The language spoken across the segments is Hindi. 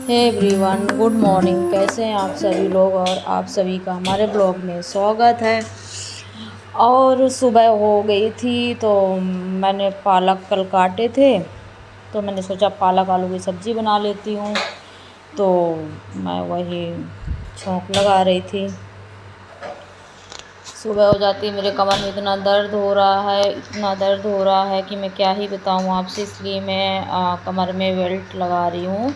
Hey everyone, good morning. कैसे हैं आप सभी लोग? और आप सभी का हमारे ब्लॉग में स्वागत है। और सुबह हो गई थी तो मैंने पालक कल काटे थे, तो मैंने सोचा पालक आलू की सब्ज़ी बना लेती हूँ। तो मैं वही छौंक लगा रही थी। सुबह हो जाती है, मेरे कमर में इतना दर्द हो रहा है कि मैं क्या ही बताऊँ आपसे। इसलिए मैं कमर में बेल्ट लगा रही हूँ।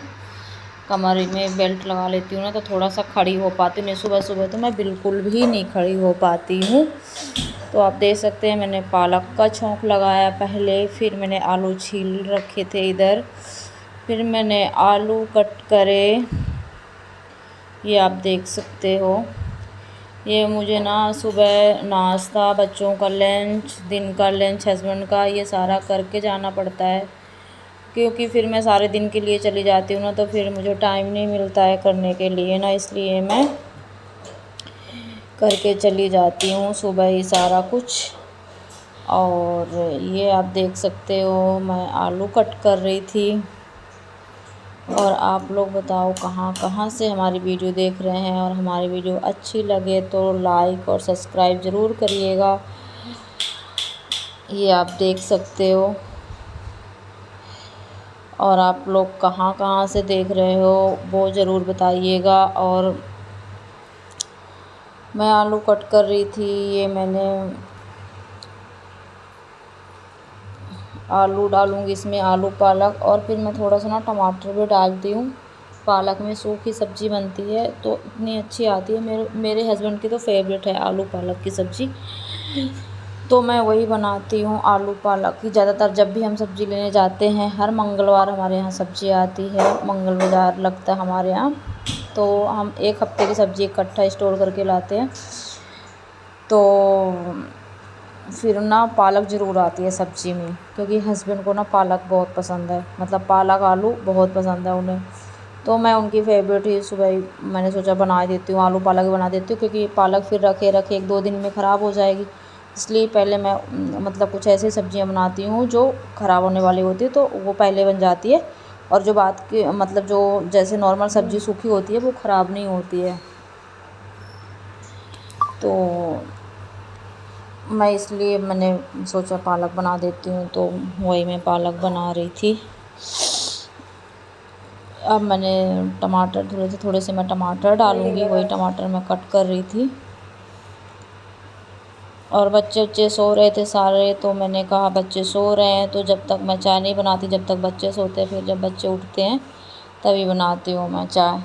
कमर में बेल्ट लगा लेती हूँ ना तो थोड़ा सा खड़ी हो पाती हूँ। नहीं, सुबह सुबह तो मैं बिल्कुल भी नहीं खड़ी हो पाती हूँ। तो आप देख सकते हैं, मैंने पालक का छौंक लगाया पहले, फिर मैंने आलू छील रखे थे इधर, फिर मैंने आलू कट करे, ये आप देख सकते हो। ये मुझे ना सुबह नाश्ता, बच्चों का लंच, दिन का लंच, हस्बैंड का, ये सारा करके जाना पड़ता है, क्योंकि फिर मैं सारे दिन के लिए चली जाती हूँ ना, तो फिर मुझे टाइम नहीं मिलता है करने के लिए ना, इसलिए मैं करके चली जाती हूँ सुबह ही सारा कुछ। और ये आप देख सकते हो, मैं आलू कट कर रही थी। और आप लोग बताओ कहाँ कहाँ से हमारी वीडियो देख रहे हैं, और हमारी वीडियो अच्छी लगे तो लाइक और सब्सक्राइब ज़रूर करिएगा। ये आप देख सकते हो। और आप लोग कहाँ कहाँ से देख रहे हो वो ज़रूर बताइएगा। और मैं आलू कट कर रही थी, ये मैंने आलू डालूँगी इसमें, आलू पालक, और फिर मैं थोड़ा सा ना टमाटर भी डालती हूँ। पालक में सूखी सब्ज़ी बनती है तो इतनी अच्छी आती है। मेरे हस्बैंड की तो फेवरेट है आलू पालक की सब्ज़ी, तो मैं वही बनाती हूँ आलू पालक की। ज़्यादातर जब भी हम सब्ज़ी लेने जाते हैं, हर मंगलवार हमारे यहाँ सब्ज़ी आती है, मंगल बाज़ार लगता है हमारे यहाँ, तो हम एक हफ्ते की सब्ज़ी इकट्ठा स्टोर करके लाते हैं। तो फिर ना पालक ज़रूर आती है सब्ज़ी में, क्योंकि हस्बैंड को ना पालक बहुत पसंद है, मतलब पालक आलू बहुत पसंद है उन्हें। तो मैं उनकी फेवरेट ही सुबह ही मैंने सोचा बना देती हूँ, आलू पालक बना देती हूँ, क्योंकि पालक फिर रखे रखे 1-2 दिन में ख़राब हो जाएगी। इसलिए पहले मैं मतलब कुछ ऐसी सब्ज़ियाँ बनाती हूँ जो ख़राब होने वाली होती है, तो वो पहले बन जाती है। और जो बात की मतलब जो जैसे नॉर्मल सब्ज़ी सूखी होती है वो ख़राब नहीं होती है। तो मैं इसलिए मैंने सोचा पालक बना देती हूँ, तो वही मैं पालक बना रही थी। अब मैंने टमाटर थोड़े से मैं टमाटर डालूँगी, वही टमाटर मैं कट कर रही थी। और बच्चे सो रहे थे सारे, तो मैंने कहा बच्चे सो रहे हैं तो जब तक मैं चाय नहीं बनाती जब तक बच्चे सोते हैं, फिर जब बच्चे उठते हैं तभी बनाती हूँ मैं चाय।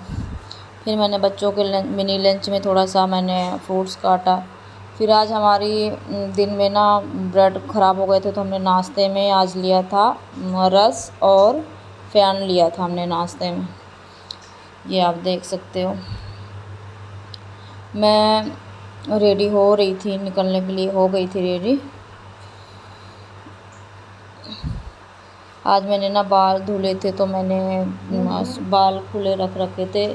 फिर मैंने बच्चों के मिनी लंच में थोड़ा सा मैंने फ्रूट्स काटा। फिर आज हमारी दिन में ना ब्रेड ख़राब हो गए थे, तो हमने नाश्ते में आज लिया था रस और फ़ैन लिया था हमने नाश्ते में, ये आप देख सकते हो। मैं रेडी हो रही थी, निकलने के लिए हो गई थी रेडी। आज मैंने ना बाल धुले थे, तो मैंने बाल खुले रख रखे थे।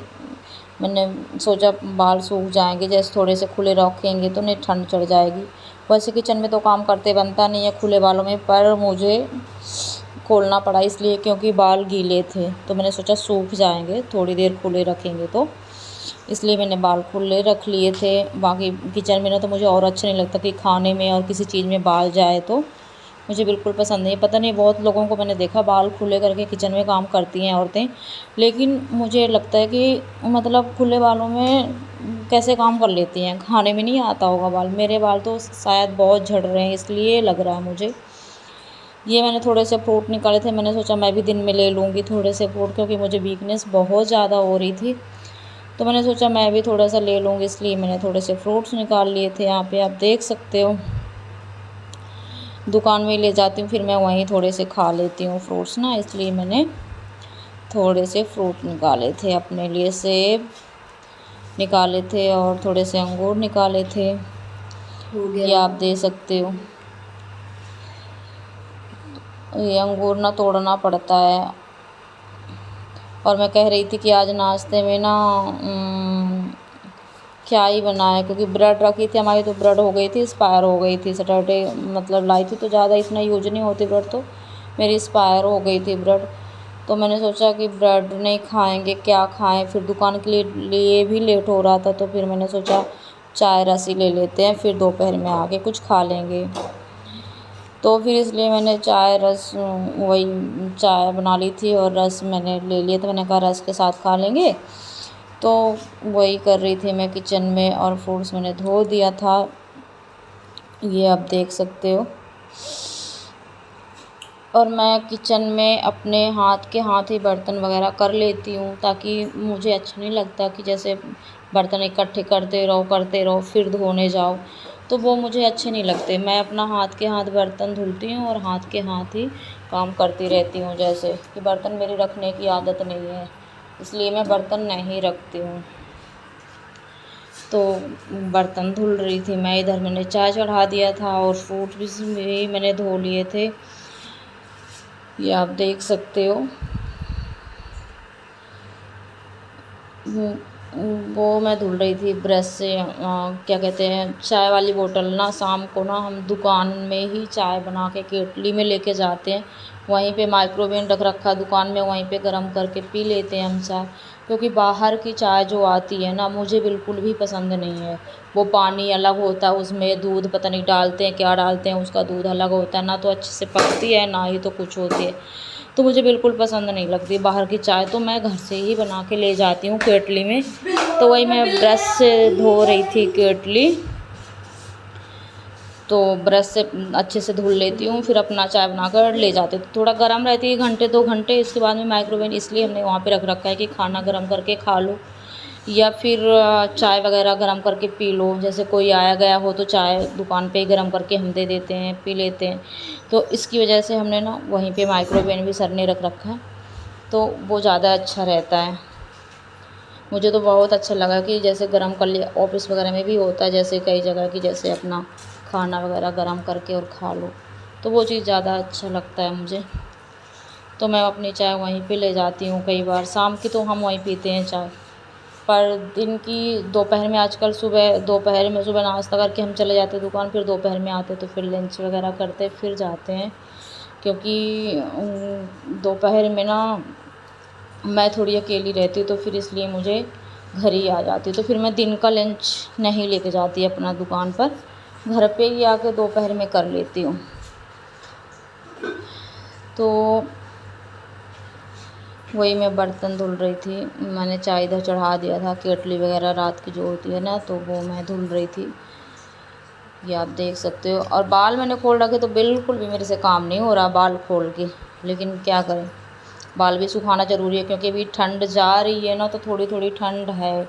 मैंने सोचा बाल सूख जाएंगे, जैसे थोड़े से खुले रखेंगे तो नहीं ठंड चढ़ जाएगी। वैसे किचन में तो काम करते बनता नहीं है खुले बालों में, पर मुझे खोलना पड़ा इसलिए क्योंकि बाल गीले थे, तो मैंने सोचा सूख जाएंगे थोड़ी देर खुले रखेंगे तो, इसलिए मैंने बाल खुले रख लिए थे। बाकी किचन में ना तो मुझे और अच्छा नहीं लगता कि खाने में और किसी चीज़ में बाल जाए, तो मुझे बिल्कुल पसंद नहीं। पता नहीं बहुत लोगों को मैंने देखा बाल खुले करके किचन में काम करती हैं औरतें, लेकिन मुझे लगता है कि मतलब खुले बालों में कैसे काम कर लेती हैं, खाने में नहीं आता होगा बाल। मेरे बाल तो शायद बहुत झड़ रहे हैं, इसलिए लग रहा है मुझे। ये मैंने थोड़े से फ्रूट निकाले थे, मैंने सोचा मैं भी दिन में ले लूँगी थोड़े से फ्रूट, क्योंकि मुझे वीकनेस बहुत ज़्यादा हो रही थी, तो मैंने सोचा मैं भी थोड़ा सा ले लूँगी, इसलिए मैंने थोड़े से फ्रूट्स निकाल लिए थे। यहाँ पे आप देख सकते हो, दुकान में ले जाती हूँ फिर मैं वहीं थोड़े से खा लेती हूँ फ्रूट्स ना, इसलिए मैंने थोड़े से फ्रूट निकाले थे अपने लिए। सेब निकाले थे और थोड़े से अंगूर निकाले थे, ये आप दे सकते हो। ये अंगूर ना तोड़ना पड़ता है। और मैं कह रही थी कि आज नाश्ते में ना क्या ही बनाए, क्योंकि ब्रेड रखी थी हमारी, तो ब्रेड हो गई थी, एक्सपायर हो गई थी। सैटरडे मतलब लाई थी, तो ज़्यादा इतना यूज नहीं होती ब्रेड, तो मेरी एक्सपायर हो गई थी ब्रेड। तो मैंने सोचा कि ब्रेड नहीं खाएंगे, क्या खाएं, फिर दुकान के लिए भी लेट हो रहा था, तो फिर मैंने सोचा चाय रस ही ले लेते हैं, फिर दोपहर में आके कुछ खा लेंगे। तो फिर इसलिए मैंने चाय रस वही चाय बना ली थी और रस मैंने ले लिया था। मैंने कहा रस के साथ खा लेंगे। तो वही कर रही थी मैं किचन में, और फ्रूट्स मैंने धो दिया था, ये आप देख सकते हो। और मैं किचन में अपने हाथ ही बर्तन वगैरह कर लेती हूँ, ताकि मुझे अच्छा नहीं लगता कि जैसे बर्तन इकट्ठे करते रहो फिर धोने जाओ, तो वो मुझे अच्छे नहीं लगते। मैं अपना हाथ के हाथ बर्तन धुलती हूँ और हाथ के हाथ ही काम करती रहती हूँ। जैसे कि बर्तन मेरी रखने की आदत नहीं है, इसलिए मैं बर्तन नहीं रखती हूँ। तो बर्तन धुल रही थी मैं, इधर मैंने चाय चढ़ा दिया था और फ्रूट भी मैंने धो लिए थे, ये आप देख सकते हो। वो मैं धुल रही थी ब्रश से। क्या कहते हैं, चाय वाली बोतल ना शाम को ना हम दुकान में ही चाय बना के केटली में लेके जाते हैं, वहीं पे माइक्रोवेव रख रखा है दुकान में, वहीं पे गर्म करके पी लेते हैं हम चाय। क्योंकि बाहर की चाय जो आती है ना, मुझे बिल्कुल भी पसंद नहीं है। वो पानी अलग होता है, उसमें दूध पता नहीं डालते हैं क्या डालते हैं, उसका दूध अलग होता है, ना तो अच्छे से पकती है ना ही तो कुछ होती है। तो मुझे बिल्कुल पसंद नहीं लगती बाहर की चाय, तो मैं घर से ही बना के ले जाती हूँ केटली में। तो वही मैं ब्रश से धो रही थी केटली, तो ब्रश से अच्छे से धुल लेती हूँ, फिर अपना चाय बनाकर ले जाती हूँ। थोड़ा गर्म रहती है, घंटे 2 घंटे, इसके बाद में माइक्रोवेव इसलिए हमने वहाँ पे रख रखा है कि खाना गर्म करके खा लो, या फिर चाय वगैरह गर्म करके पी लो। जैसे कोई आया गया हो तो चाय दुकान पे ही गर्म करके हम दे देते हैं, पी लेते हैं। तो इसकी वजह से हमने ना वहीं पे माइक्रोवेव भी सर ने रख रखा है, तो वो ज़्यादा अच्छा रहता है। मुझे तो बहुत अच्छा लगा कि जैसे गर्म कर लिया, ऑफिस वगैरह में भी होता है जैसे कई जगह की, जैसे अपना खाना वगैरह गर्म करके और खा लो, तो वो चीज़ ज़्यादा अच्छा लगता है मुझे। तो मैं अपनी चाय वहीं पे ले जाती हूँ। कई बार शाम की तो हम वहीं पीते हैं चाय, पर दिन की दोपहर में, आजकल दोपहर में सुबह नाश्ता करके हम चले जाते हैं दुकान, फिर दोपहर में आते तो फिर लंच वगैरह करते फिर जाते हैं। क्योंकि दोपहर में ना मैं थोड़ी अकेली रहती हूँ, तो फिर इसलिए मुझे घर ही आ जाती हूँ। तो फिर मैं दिन का लंच नहीं लेके जाती अपना दुकान पर, घर पे ही आके दोपहर में कर लेती हूँ। तो वही मैं बर्तन धुल रही थी, मैंने चाय इधर चढ़ा दिया था, केटली वगैरह रात की जो होती है ना, तो वो मैं धुल रही थी, ये आप देख सकते हो। और बाल मैंने खोल रखे, तो बिल्कुल भी मेरे से काम नहीं हो रहा बाल खोल के, लेकिन क्या करें, बाल भी सुखाना ज़रूरी है। क्योंकि अभी ठंड जा रही है ना, तो थोड़ी थोड़ी ठंड है,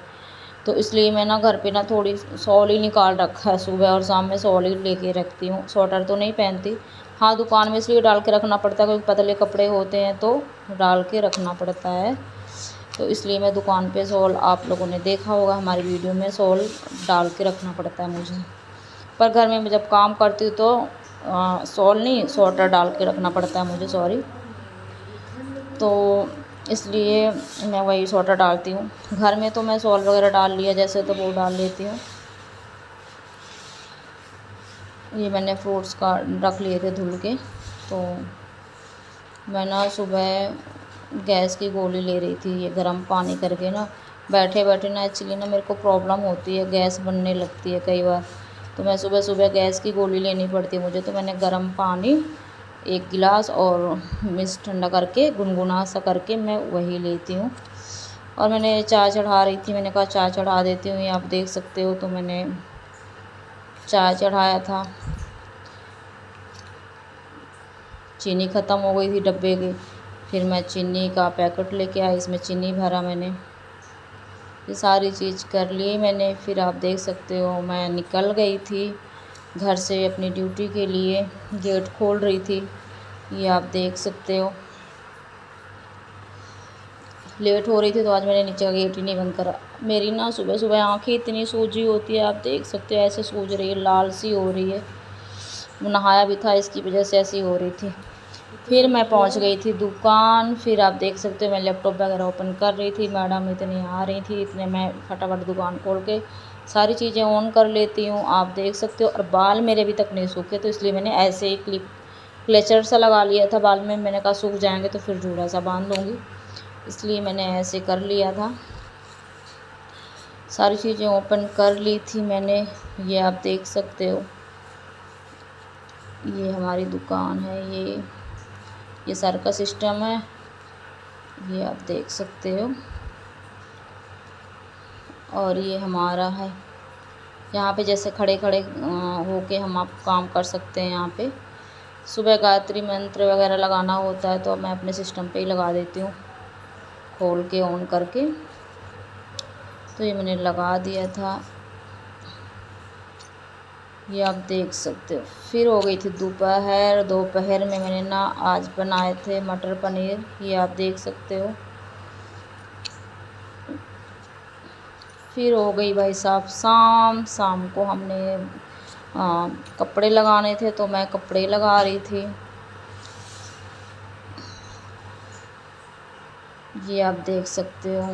तो इसलिए मैं ना घर पे ना थोड़ी शॉल ही निकाल रखा है, सुबह और शाम में शॉल ही लेके रखती हूँ, स्वेटर तो नहीं पहनती। हाँ, दुकान में इसलिए डाल के रखना पड़ता है क्योंकि पतले कपड़े होते हैं, तो डाल के रखना पड़ता है। तो इसलिए मैं दुकान पे शॉल, आप लोगों ने देखा होगा हमारी वीडियो में, शॉल डाल के रखना पड़ता है मुझे। पर घर में मैं जब काम करती हूँ तो शॉल नहीं, स्वेटर डाल के रखना पड़ता है मुझे, सॉरी। तो इसलिए मैं वही स्वेटर डालती हूँ। घर में तो मैं शॉल वगैरह डाल लिया जैसे, तो वो डाल लेती हूँ। ये मैंने फ्रूट्स का रख लिए थे धुल के। तो मैं ना सुबह गैस की गोली ले रही थी, ये गर्म पानी करके ना, बैठे बैठे ना एक्चुअली ना मेरे को प्रॉब्लम होती है, गैस बनने लगती है कई बार, तो मैं सुबह सुबह गैस की गोली लेनी पड़ती है मुझे। तो मैंने गर्म पानी 1 गिलास और मिक्स ठंडा करके गुनगुना सा करके मैं वही लेती हूँ। और मैंने चाय चढ़ा रही थी, मैंने कहा चाय चढ़ा देती हूँ, ये आप देख सकते हो। तो मैंने चाय चढ़ाया था, चीनी ख़त्म हो गई थी डब्बे की, फिर मैं चीनी का पैकेट लेके आई, इसमें चीनी भरा मैंने, ये सारी चीज़ कर ली मैंने। फिर आप देख सकते हो मैं निकल गई थी घर से अपनी ड्यूटी के लिए, गेट खोल रही थी, ये आप देख सकते हो। लेट हो रही थी तो आज मैंने नीचे का गेट ही नहीं बंद करा। मेरी ना सुबह सुबह आँखें इतनी सूजी होती है, आप देख सकते हो, ऐसे सूज रही है, लाल सी हो रही है। नहाया भी था, इसकी वजह से ऐसी हो रही थी। फिर मैं पहुंच गई थी दुकान, फिर आप देख सकते हो मैं लैपटॉप वगैरह ओपन कर रही थी, मैडम इतनी आ रही थी, इतने मैं फटाफट दुकान खोल के सारी चीज़ें ऑन कर लेती हूँ, आप देख सकते हो। और बाल मेरे अभी तक नहीं सूखे, तो इसलिए मैंने ऐसे ही क्लिप क्लेचर सा लगा लिया था बाल में, मैंने कहा सूख जाएंगे तो फिर जूड़ा सा बांध लूँगी, इसलिए मैंने ऐसे कर लिया था। सारी चीज़ें ओपन कर ली थी मैंने। ये आप देख सकते हो, ये हमारी दुकान है, ये सर का सिस्टम है, ये आप देख सकते हो। और ये हमारा है, यहाँ पे जैसे खड़े खड़े होके हम आप काम कर सकते हैं। यहाँ पे सुबह गायत्री मंत्र वगैरह लगाना होता है तो मैं अपने सिस्टम पे ही लगा देती हूँ, खोल के ऑन करके। तो ये मैंने लगा दिया था, ये आप देख सकते हो। फिर हो गई थी दोपहर। दोपहर में मैंने ना आज बनाए थे मटर पनीर, ये आप देख सकते हो। फिर हो गई भाई साहब शाम। शाम को हमने कपड़े लगाने थे तो मैं कपड़े लगा रही थी, ये आप देख सकते हो।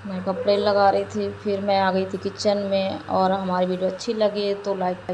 मैं कपड़े लगा रही थी, फिर मैं आ गई थी किचन में। और हमारी वीडियो अच्छी लगी तो लाइक